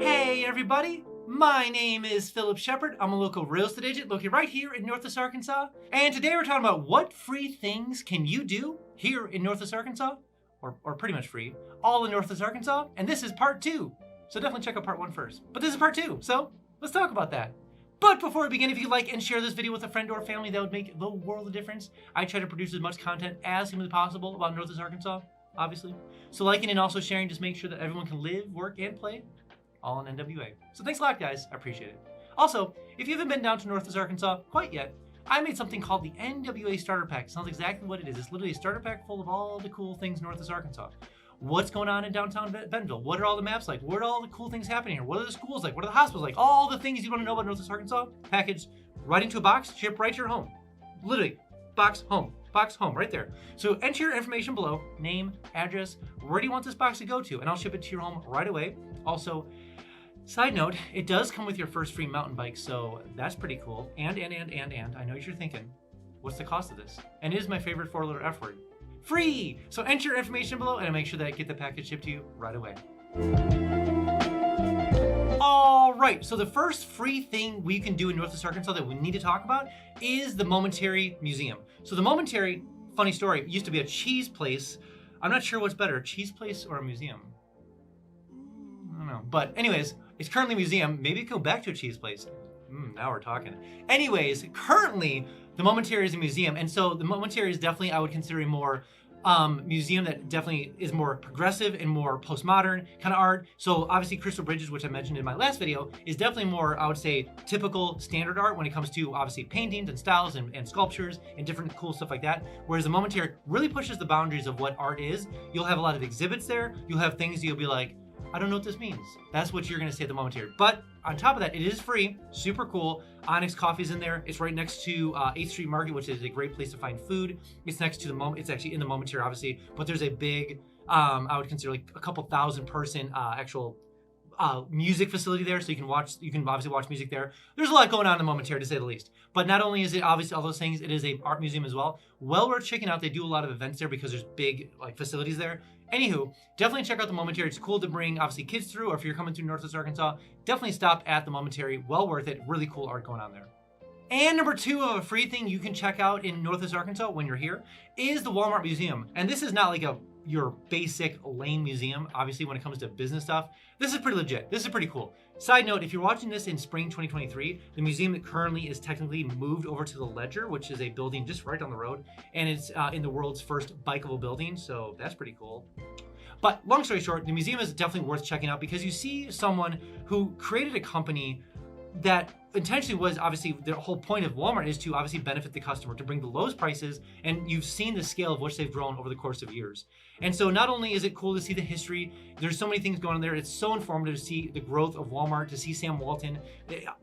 Hey everybody, my name is Phillip Shepard. I'm a local real estate agent located right here in Northwest Arkansas. And today we're talking about what free things can you do here in Northwest Arkansas, or pretty much free, all in Northwest Arkansas. And this is part 2. So definitely check out part 1 first. But this is part 2, so let's talk about that. But before we begin, if you like and share this video with a friend or family, that would make the world of difference. I try to produce as much content as humanly possible about Northwest Arkansas, obviously. So liking and also sharing just make sure that everyone can live, work, and play all in NWA. So thanks a lot, guys. I appreciate it. Also, if you haven't been down to Northwest Arkansas quite yet, I made something called the NWA Starter Pack. Sounds exactly what it is. It's literally a starter pack full of all the cool things Northwest Arkansas. What's going on in downtown Bentonville? What are all the maps like? What are all the cool things happening here? What are the schools like? What are the hospitals like? All the things you want to know about Northwest Arkansas, packaged right into a box, shipped right to your home. Literally, box home, right there. So enter your information below, name, address, where do you want this box to go to, and I'll ship it to your home right away. Also, side note, it does come with your first free mountain bike, so that's pretty cool. And, I know what you're thinking, what's the cost of this? And it is my favorite 4-letter F word. Free! So enter your information below and I'll make sure that I get the package shipped to you right away. All right, so the first free thing we can do in Northwest Arkansas that we need to talk about is the Momentary Museum. So the Momentary, funny story, used to be a cheese place. I'm not sure what's better, a cheese place or a museum. I don't know, but anyways, it's currently a museum. Maybe go back to a cheese place. Now we're talking. Anyways, currently the Momentary is a museum, and so the Momentary is definitely, I would consider, a more museum that definitely is more progressive and more postmodern kind of art. So obviously Crystal Bridges, which I mentioned in my last video, is definitely more, I would say, typical standard art when it comes to obviously paintings and styles and sculptures and different cool stuff like that. Whereas the Momentary really pushes the boundaries of what art is. You'll have a lot of exhibits there. You'll have things you'll be like, I don't know what this means. That's what you're gonna say at the Momentary. But on top of that, it is free, super cool. Onyx Coffee's in there. It's right next to 8th Street Market, which is a great place to find food. It's next to the it's actually in the Momentary, obviously, but there's a big, I would consider like a couple thousand person actual music facility there, so you can obviously watch music there. There's a lot going on in the Momentary, to say the least. But not only is it obviously all those things, it is a art museum as well. Well worth checking out. They do a lot of events there because there's big like facilities there. Anywho, definitely check out the Momentary. It's cool to bring obviously kids through, or if you're coming through Northwest Arkansas, definitely stop at the Momentary. Well worth it. Really cool art going on there. And number 2 of a free thing you can check out in Northwest Arkansas when you're here is the Walmart Museum. And this is not like your basic lane museum. Obviously, when it comes to business stuff, this is pretty legit. This is pretty cool. Side note, if you're watching this in spring 2023, the museum that currently is technically moved over to the Ledger, which is a building just right down the road, and it's in the world's first bikeable building, so that's pretty cool. But long story short, the museum is definitely worth checking out because you see someone who created a company that intentionally was, obviously, the whole point of Walmart is to obviously benefit the customer, to bring the lowest prices, and you've seen the scale of which they've grown over the course of years. And so not only is it cool to see the history, there's so many things going on there, it's so informative to see the growth of Walmart, to see Sam Walton.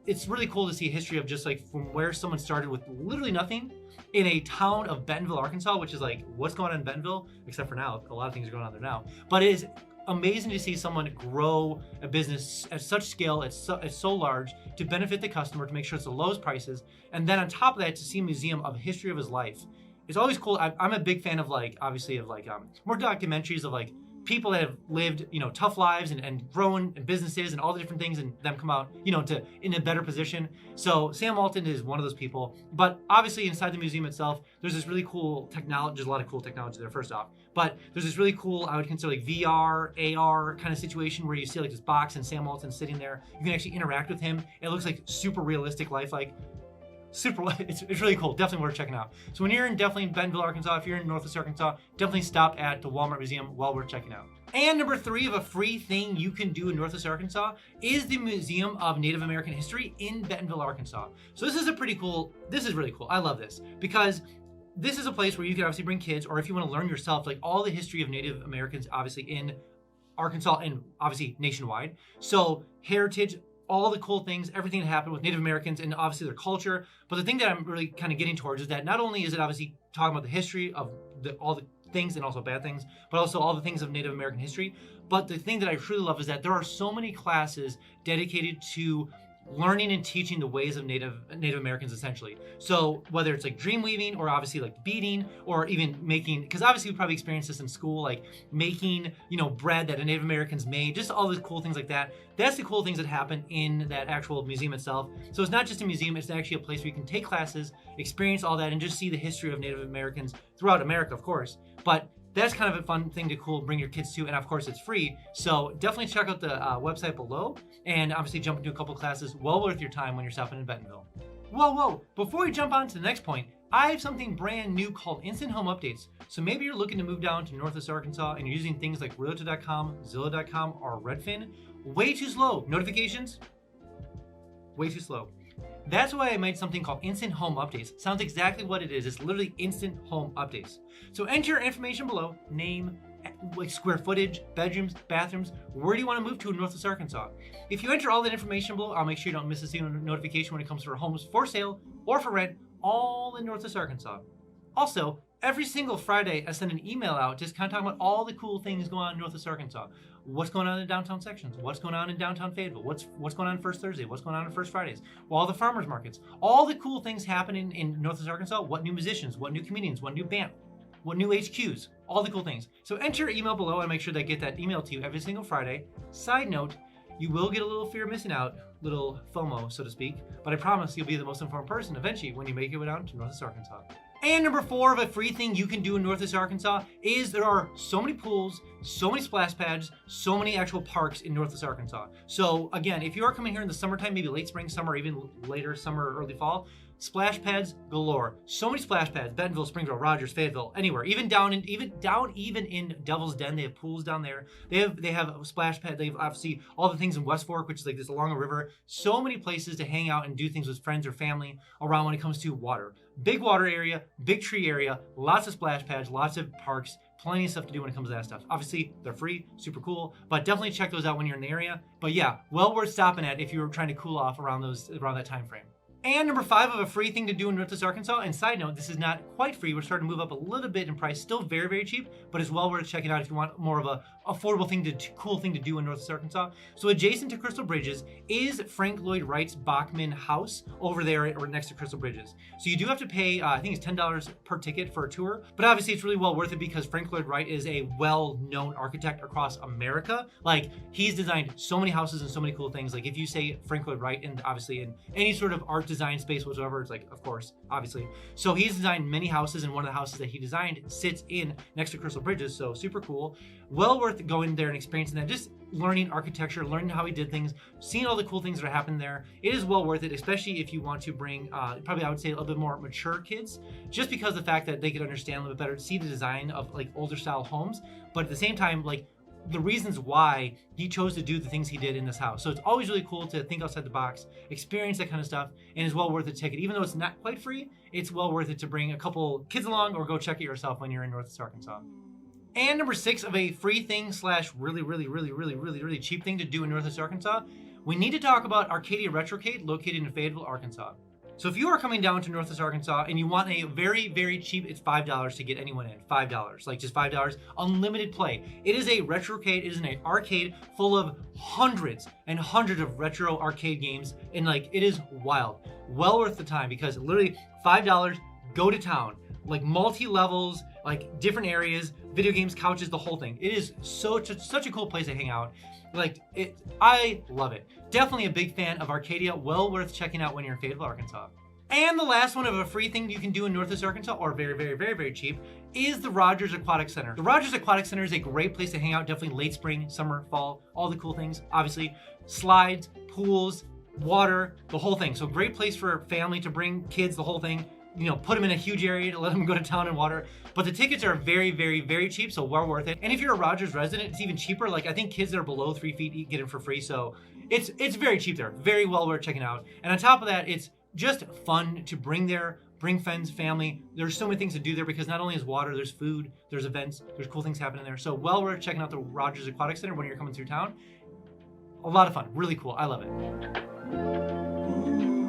It's really cool to see a history of just like from where someone started with literally nothing in a town of Bentonville, Arkansas, which is like, what's going on in Bentonville? Except for now, a lot of things are going on there now. But it is amazing to see someone grow a business at such scale, it's so large, to benefit the customer, to make sure it's the lowest prices, and then on top of that, to see a museum of history of his life. It's always cool. I'm a big fan of like, obviously, of like more documentaries of like people that have lived, tough lives and grown in businesses and all the different things, and them come out, to in a better position. So Sam Walton is one of those people. But obviously inside the museum itself, there's this really cool technology. There's a lot of cool technology there, first off. But there's this really cool, I would consider like VR, AR kind of situation where you see like this box and Sam Walton sitting there. You can actually interact with him. It looks like super realistic, lifelike. It's really cool. Definitely worth checking out. So when you're in Bentonville, Arkansas, if you're in Northwest Arkansas, definitely stop at the Walmart Museum. Well worth checking out. And number 3 of a free thing you can do in Northwest Arkansas is the Museum of Native American History in Bentonville, Arkansas. So this is really cool. I love this because this is a place where you can obviously bring kids, or if you want to learn yourself, like all the history of Native Americans, obviously in Arkansas and obviously nationwide. So heritage, all the cool things, everything that happened with Native Americans and obviously their culture. But the thing that I'm really kind of getting towards is that not only is it obviously talking about the history of all the things and also bad things, but also all the things of Native American history. But the thing that I truly love is that there are so many classes dedicated to learning and teaching the ways of Native Americans essentially. So whether it's like dream weaving or obviously like beading or even making, because obviously we probably experienced this in school, like making, bread that the Native Americans made, just all these cool things like that. That's the cool things that happen in that actual museum itself. So it's not just a museum, it's actually a place where you can take classes, experience all that, and just see the history of Native Americans throughout America, of course. But that's kind of a fun thing to bring your kids to, and of course it's free. So definitely check out the website below, and obviously jump into a couple classes. Well worth your time when you're stopping in Bentonville. Whoa! Before we jump on to the next point, I have something brand new called Instant Home Updates. So maybe you're looking to move down to Northwest Arkansas and you're using things like Realtor.com, Zillow.com, or Redfin. Way too slow. Notifications? Way too slow. That's why I made something called Instant Home Updates. Sounds exactly what it is. It's literally Instant Home Updates. So enter your information below, name, like square footage, bedrooms, bathrooms, where do you want to move to in Northwest Arkansas? If you enter all that information below, I'll make sure you don't miss a single notification when it comes to homes for sale or for rent, all in Northwest Arkansas. Also, every single Friday, I send an email out just kind of talking about all the cool things going on in Northwest Arkansas. What's going on in the downtown sections? What's going on in downtown Fayetteville? What's going on First Thursday? What's going on First Fridays? Well, all the farmers markets, all the cool things happening in Northwest Arkansas. What new musicians? What new comedians? What new band? What new HQs? All the cool things. So enter your email below and make sure that I get that email to you every single Friday. Side note, you will get a little fear of missing out, little FOMO, so to speak, but I promise you'll be the most informed person eventually when you make your way down to Northwest Arkansas. And number 4 of a free thing you can do in Northwest Arkansas is there are so many pools, so many splash pads, so many actual parks in Northwest Arkansas. So again, if you are coming here in the summertime, maybe late spring, summer, even later summer or early fall, splash pads galore. So many splash pads, Bentonville, Springville, Rogers, Fayetteville, anywhere. Even down in Devil's Den, they have pools down there. They have a splash pad. They have obviously all the things in West Fork, which is like this along a river. So many places to hang out and do things with friends or family around when it comes to water. Big water area, big tree area, lots of splash pads, lots of parks, plenty of stuff to do when it comes to that stuff. Obviously, they're free, super cool, but definitely check those out when you're in the area. But yeah, well worth stopping at if you're trying to cool off around that time frame. And number 5 of a free thing to do in Northwest Arkansas, and side note, this is not quite free. We're starting to move up a little bit in price. Still very, very cheap, but it's well worth checking out if you want more of a affordable thing cool thing to do in Northwest Arkansas. So adjacent to Crystal Bridges is Frank Lloyd Wright's Bachman house over there or next to Crystal Bridges. So you do have to pay, I think it's $10 per ticket for a tour, but obviously it's really well worth it because Frank Lloyd Wright is a well-known architect across America. Like, he's designed so many houses and so many cool things. Like, if you say Frank Lloyd Wright, and obviously in any sort of art design space whatsoever, it's like, of course, obviously. So he's designed many houses, and one of the houses that he designed sits in next to Crystal Bridges, so super cool. Well worth going there and experiencing that, just learning architecture, learning how he did things, seeing all the cool things that are happening there. It is well worth it, especially if you want to bring, probably I would say a little bit more mature kids, just because of the fact that they could understand a little bit better, see the design of like older style homes, but at the same time, like the reasons why he chose to do the things he did in this house. So it's always really cool to think outside the box, experience that kind of stuff, and it's well worth the ticket. Even though it's not quite free, it's well worth it to bring a couple kids along or go check it yourself when you're in Northwest Arkansas. And number 6 of a free thing slash really cheap thing to do in Northwest Arkansas, we need to talk about Arcadia Retrocade located in Fayetteville, Arkansas. So if you are coming down to Northwest Arkansas and you want a very, very cheap, it's $5 to get anyone in, $5, like just $5, unlimited play. It is a retrocade, it is an arcade full of hundreds and hundreds of retro arcade games, and like, it is wild. Well worth the time because literally $5, go to town. Like multi-levels, like different areas, video games, couches, the whole thing. It is such a cool place to hang out. Like, I love it. Definitely a big fan of Arcadia. Well worth checking out when you're in Fayetteville, Arkansas. And the last one of a free thing you can do in Northwest Arkansas, or very cheap, is the Rogers Aquatic Center. The Rogers Aquatic Center is a great place to hang out, definitely late spring, summer, fall, all the cool things. Obviously, slides, pools, water, the whole thing. So great place for family to bring kids, the whole thing. You know, put them in a huge area to let them go to town and water. But the tickets are very cheap, so well worth it. And if you're a Rogers resident, it's even cheaper. Like, I think kids that are below 3 feet get it for free. So it's very cheap there. Very well worth checking out. And on top of that, it's just fun to bring there, bring friends, family. There's so many things to do there because not only is water, there's food, there's events, there's cool things happening there. So well worth checking out the Rogers Aquatic Center when you're coming through town. A lot of fun, really cool. I love it.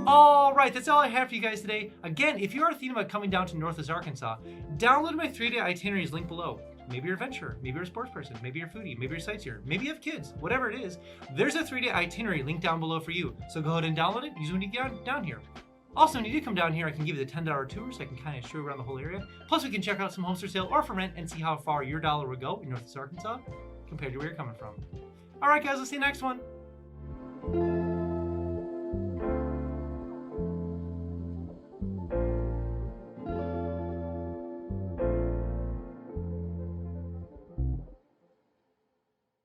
All right, that's all I have for you guys today. Again, if you are thinking about coming down to Northwest Arkansas, download my 3-day itineraries link below. maybe you're a adventurer, maybe you're a sports person, maybe you're a foodie, maybe you're a sightseer, maybe you have kids, whatever it is, there's a 3-day itinerary linked down below for you. So go ahead and download it, use it when you get down here. Also, when you do come down here, I can give you the $10 tour so I can kind of show you around the whole area. Plus, we can check out some homes for sale or for rent and see how far your dollar would go in Northwest Arkansas compared to where you're coming from. All right, guys, we'll see you next one.